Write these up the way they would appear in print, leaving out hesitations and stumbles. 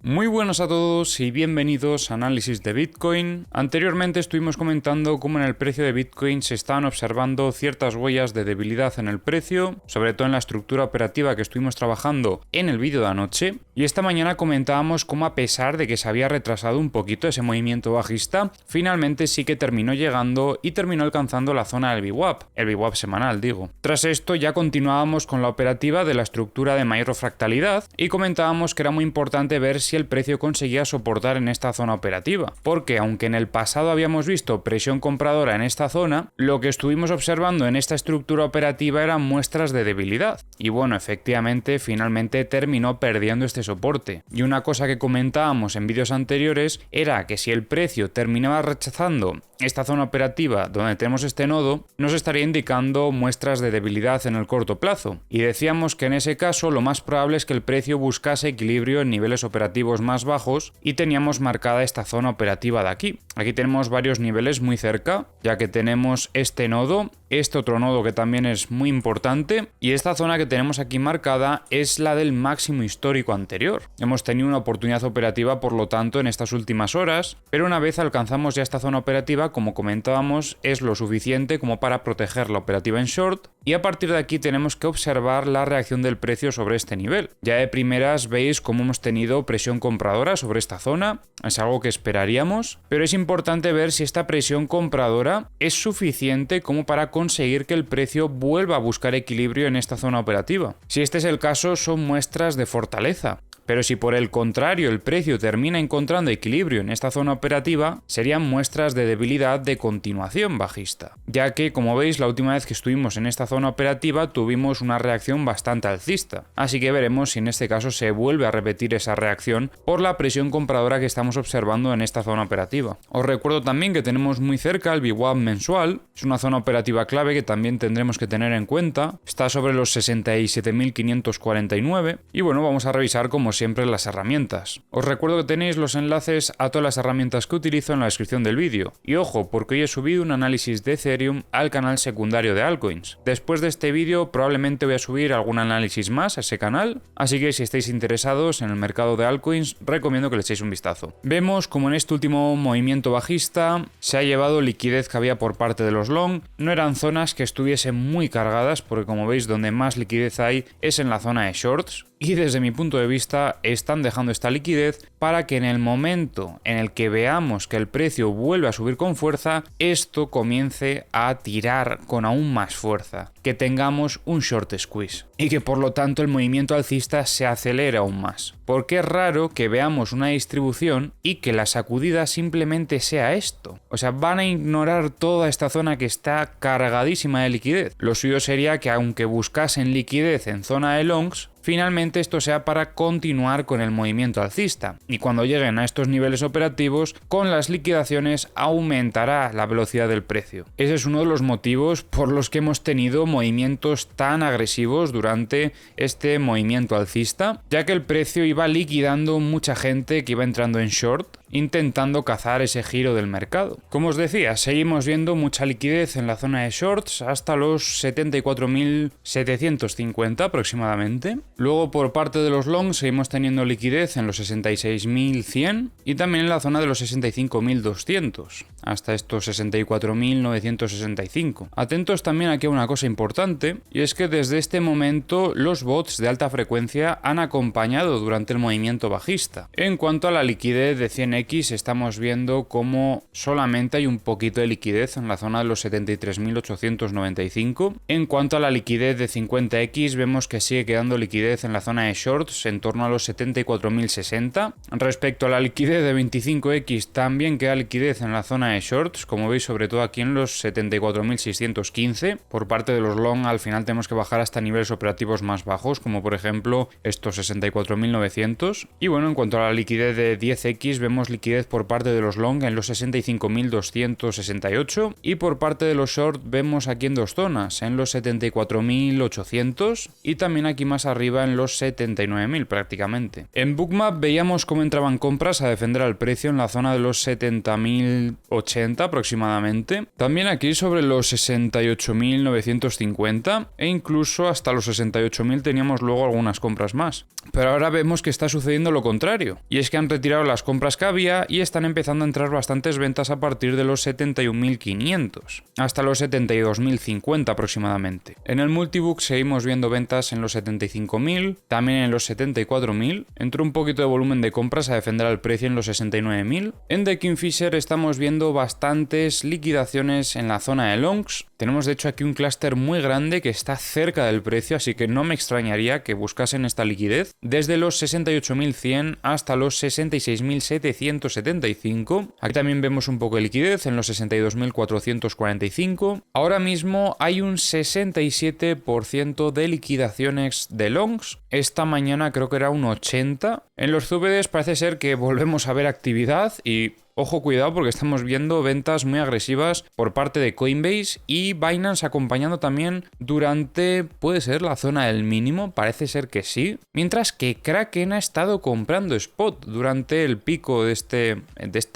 Muy buenas a todos y bienvenidos a Análisis de Bitcoin. Anteriormente estuvimos comentando cómo en el precio de Bitcoin se estaban observando ciertas huellas de debilidad en el precio, sobre todo en la estructura operativa que estuvimos trabajando en el vídeo de anoche. Y esta mañana comentábamos cómo, a pesar de que se había retrasado un poquito ese movimiento bajista, finalmente sí que terminó llegando y terminó alcanzando la zona del VWAP, el VWAP semanal digo. Tras esto ya continuábamos con la operativa de la estructura de mayor fractalidad y comentábamos que era muy importante ver si el precio conseguía soportar en esta zona operativa, porque aunque en el pasado habíamos visto presión compradora en esta zona, lo que estuvimos observando en esta estructura operativa eran muestras de debilidad, y bueno, efectivamente finalmente terminó perdiendo este soporte. Y una cosa que comentábamos en vídeos anteriores era que si el precio terminaba rechazando esta zona operativa donde tenemos este nodo, nos estaría indicando muestras de debilidad en el corto plazo, y decíamos que en ese caso lo más probable es que el precio buscase equilibrio en niveles operativos más bajos y teníamos marcada esta zona operativa de aquí. Aquí tenemos varios niveles muy cerca, ya que tenemos este nodo, este otro nodo que también es muy importante, y esta zona que tenemos aquí marcada es la del máximo histórico anterior. Hemos tenido una oportunidad operativa por lo tanto en estas últimas horas, pero una vez alcanzamos ya esta zona operativa, como comentábamos, es lo suficiente como para proteger la operativa en short, y a partir de aquí tenemos que observar la reacción del precio sobre este nivel. Ya de primeras veis cómo hemos tenido presión compradora sobre esta zona, es algo que esperaríamos, pero es importante ver si esta presión compradora es suficiente como para conseguir que el precio vuelva a buscar equilibrio en esta zona operativa. Si este es el caso, son muestras de fortaleza. Pero si por el contrario el precio termina encontrando equilibrio en esta zona operativa, serían muestras de debilidad de continuación bajista, ya que, como veis, la última vez que estuvimos en esta zona operativa tuvimos una reacción bastante alcista, así que veremos si en este caso se vuelve a repetir esa reacción por la presión compradora que estamos observando en esta zona operativa. Os recuerdo también que tenemos muy cerca el VWAP mensual, es una zona operativa clave que también tendremos que tener en cuenta, está sobre los 67.549 y bueno, vamos a revisar como siempre las herramientas. Os recuerdo que tenéis los enlaces a todas las herramientas que utilizo en la descripción del vídeo. Y ojo, porque hoy he subido un análisis de Ethereum al canal secundario de Altcoins. Después de este vídeo probablemente voy a subir algún análisis más a ese canal, así que si estáis interesados en el mercado de Altcoins, recomiendo que le echéis un vistazo. Vemos como en este último movimiento bajista se ha llevado liquidez que había por parte de los long. No eran zonas que estuviesen muy cargadas, porque como veis donde más liquidez hay es en la zona de shorts. Y desde mi punto de vista están dejando esta liquidez para que en el momento en el que veamos que el precio vuelve a subir con fuerza, esto comience a tirar con aún más fuerza, que tengamos un short squeeze y que por lo tanto el movimiento alcista se acelere aún más. Porque es raro que veamos una distribución y que la sacudida simplemente sea esto. O sea, van a ignorar toda esta zona que está cargadísima de liquidez. Lo suyo sería que aunque buscasen liquidez en zona de longs, finalmente esto sea para continuar con el movimiento alcista, y cuando lleguen a estos niveles operativos, con las liquidaciones aumentará la velocidad del precio. Ese es uno de los motivos por los que hemos tenido movimientos tan agresivos durante este movimiento alcista, ya que el precio iba liquidando mucha gente que iba entrando en short, intentando cazar ese giro del mercado. Como os decía, seguimos viendo mucha liquidez en la zona de shorts hasta los 74.750 aproximadamente. Luego por parte de los longs seguimos teniendo liquidez en los 66.100 y también en la zona de los 65.200 hasta estos 64.965. Atentos también aquí a una cosa importante, y es que desde este momento los bots de alta frecuencia han acompañado durante el movimiento bajista. En cuanto a la liquidez de 100x, estamos viendo como solamente hay un poquito de liquidez en la zona de los 73.895. En cuanto a la liquidez de 50x, vemos que sigue quedando liquidez en la zona de shorts en torno a los 74.060. Respecto a la liquidez de 25x, también queda liquidez en la zona de shorts, como veis sobre todo aquí en los 74.615. Por parte de los long al final tenemos que bajar hasta niveles operativos más bajos, como por ejemplo estos 64.900. Y bueno, en cuanto a la liquidez de 10x, vemos tenemos liquidez por parte de los long en los 65.268 y por parte de los short vemos aquí en dos zonas, en los 74.800 y también aquí más arriba en los 79.000 prácticamente. En Bookmap veíamos cómo entraban compras a defender al precio en la zona de los 70.080 aproximadamente, también aquí sobre los 68.950 e incluso hasta los 68.000 teníamos luego algunas compras más. Pero ahora vemos que está sucediendo lo contrario, y es que han retirado las compras que había y están empezando a entrar bastantes ventas a partir de los 71.500 hasta los 72.050 aproximadamente. En el multibook seguimos viendo ventas en los 75.000, también en los 74.000, entró un poquito de volumen de compras a defender al precio en los 69.000. En The Kingfisher estamos viendo bastantes liquidaciones en la zona de longs. Tenemos de hecho aquí un clúster muy grande que está cerca del precio, así que no me extrañaría que buscasen esta liquidez desde los 68.100 hasta los 66.775. Aquí también vemos un poco de liquidez en los 62.445. Ahora mismo hay un 67% de liquidaciones de longs. Esta mañana creo que era un 80%. En los CVDs parece ser que volvemos a ver actividad y ojo, cuidado, porque estamos viendo ventas muy agresivas por parte de Coinbase y Binance acompañando también durante, puede ser, la zona del mínimo, parece ser que sí, mientras que Kraken ha estado comprando spot durante el pico de este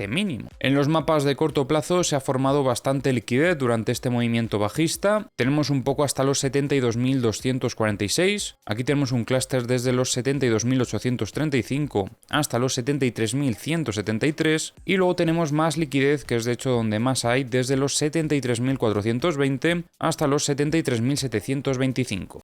mínimo. En los mapas de corto plazo se ha formado bastante liquidez durante este movimiento bajista, tenemos un poco hasta los 72.246, aquí tenemos un clúster desde los 72.835 hasta los 73.173 y luego tenemos más liquidez, que es de hecho donde más hay, desde los 73.420 hasta los 73.725.